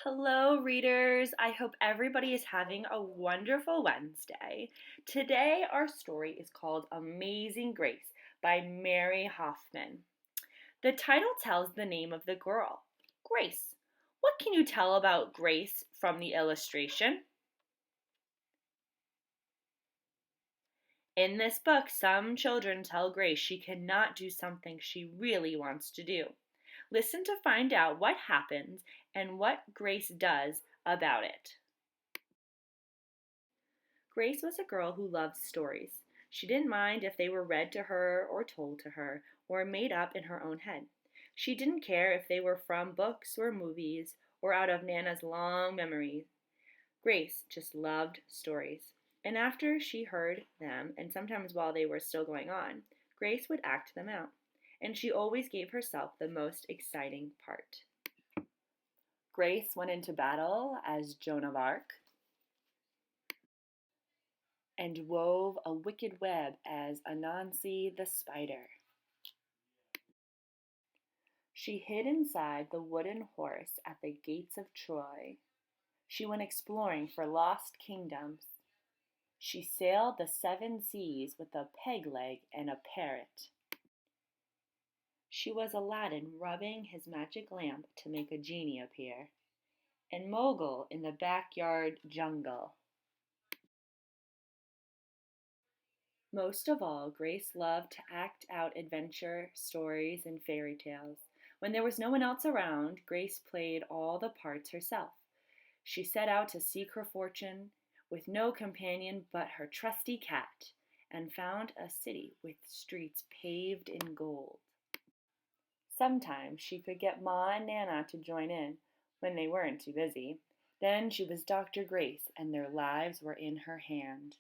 Hello, readers. I hope everybody is having a wonderful Wednesday. Today, our story is called Amazing Grace by Mary Hoffman. The title tells the name of the girl, Grace. What can you tell about Grace from the illustration? In this book, some children tell Grace she cannot do something she really wants to do. Listen to find out what happens and what Grace does about it. Grace was a girl who loved stories. She didn't mind if they were read to her or told to her or made up in her own head. She didn't care if they were from books or movies or out of Nana's long memory. Grace just loved stories. And after she heard them, and sometimes while they were still going on, Grace would act them out. And she always gave herself the most exciting part. Grace went into battle as Joan of Arc and wove a wicked web as Anansi the spider. She hid inside the wooden horse at the gates of Troy. She went exploring for lost kingdoms. She sailed the 7 seas with a peg leg and a parrot. She was Aladdin rubbing his magic lamp to make a genie appear, and Mogul in the backyard jungle. Most of all, Grace loved to act out adventure stories and fairy tales. When there was no one else around, Grace played all the parts herself. She set out to seek her fortune with no companion but her trusty cat, and found a city with streets paved in gold. Sometimes she could get Ma and Nana to join in when they weren't too busy. Then she was Dr. Grace, and their lives were in her hand.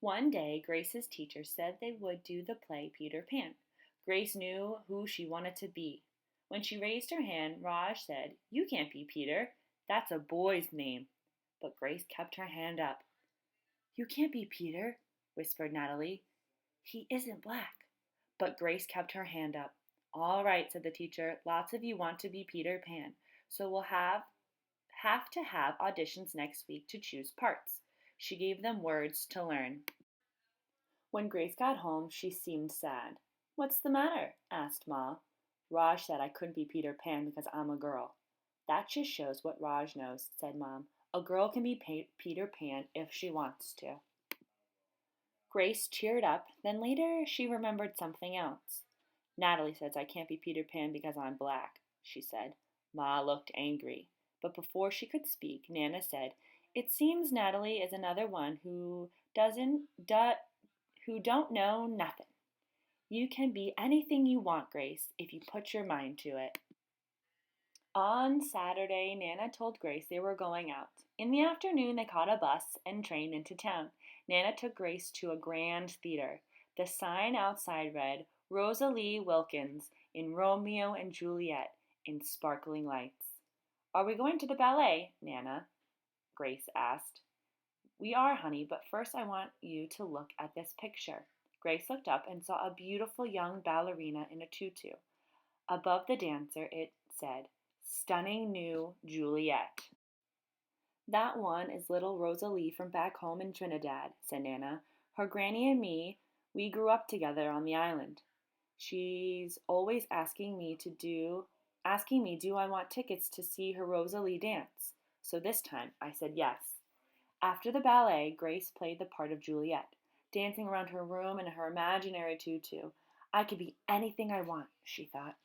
One day, Grace's teacher said they would do the play Peter Pan. Grace knew who she wanted to be. When she raised her hand, Raj said, "You can't be Peter. That's a boy's name." But Grace kept her hand up. "You can't be Peter," whispered Natalie. "He isn't black." But Grace kept her hand up. "All right," said the teacher. "Lots of you want to be Peter Pan, so we'll have to have auditions next week to choose parts." She gave them words to learn. When Grace got home, she seemed sad. "What's the matter?" asked Ma. "Raj said I couldn't be Peter Pan because I'm a girl." "That just shows what Raj knows," said Mom. "A girl can be Peter Pan if she wants to." Grace cheered up, then later she remembered something else. "Natalie says I can't be Peter Pan because I'm black," she said. Ma looked angry, but before she could speak, Nana said, "It seems Natalie is another one who don't know nothing. You can be anything you want, Grace, if you put your mind to it." On Saturday, Nana told Grace they were going out. In the afternoon, they caught a bus and train into town. Nana took Grace to a grand theater. The sign outside read, "Rosalie Wilkins in Romeo and Juliet," in sparkling lights. "Are we going to the ballet, Nana?" Grace asked. "We are, honey, but first I want you to look at this picture." Grace looked up and saw a beautiful young ballerina in a tutu. Above the dancer it said, "Stunning new Juliet." "That one is little Rosalie from back home in Trinidad," said Nana. "Her granny and me, we grew up together on the island. She's always asking me, do I want tickets to see her Rosalie dance? So this time I said yes." After the ballet, Grace played the part of Juliet, dancing around her room in her imaginary tutu. "I could be anything I want," she thought.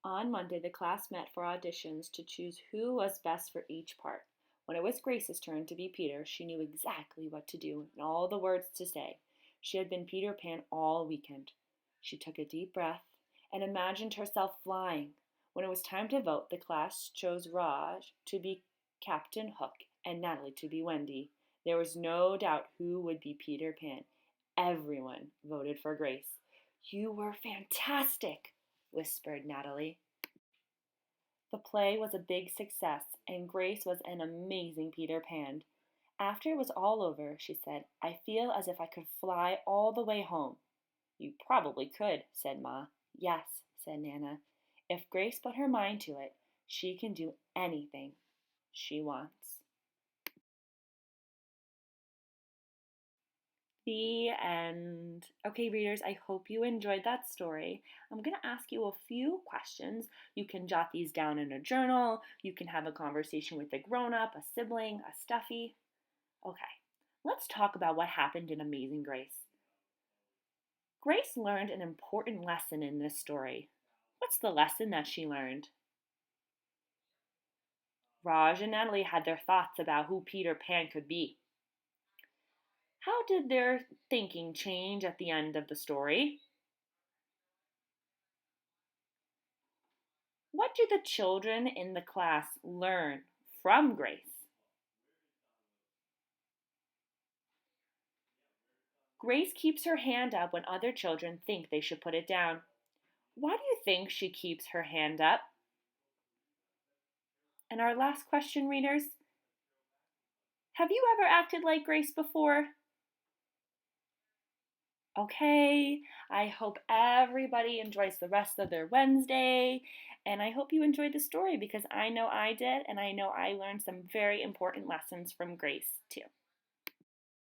On Monday, the class met for auditions to choose who was best for each part. When it was Grace's turn to be Peter, she knew exactly what to do and all the words to say. She had been Peter Pan all weekend. She took a deep breath and imagined herself flying. When it was time to vote, the class chose Raj to be Captain Hook and Natalie to be Wendy. There was no doubt who would be Peter Pan. Everyone voted for Grace. "You were fantastic," whispered Natalie. The play was a big success, and Grace was an amazing Peter Pan. After it was all over, she said, "I feel as if I could fly all the way home." "You probably could," said Ma. "Yes," said Nana. If Grace put her mind to it, she can do anything she wants. The end. Okay, readers, I hope you enjoyed that story. I'm going to ask you a few questions. You can jot these down in a journal. You can have a conversation with a grown up, a sibling, a stuffy. Okay, let's talk about what happened in Amazing Grace. Grace learned an important lesson in this story. What's the lesson that she learned? Raj and Natalie had their thoughts about who Peter Pan could be. How did their thinking change at the end of the story? What do the children in the class learn from Grace? Grace keeps her hand up when other children think they should put it down. Why do you think she keeps her hand up? And our last question, readers. Have you ever acted like Grace before? Okay, I hope everybody enjoys the rest of their Wednesday, and I hope you enjoyed the story because I know I did, and I know I learned some very important lessons from Grace too.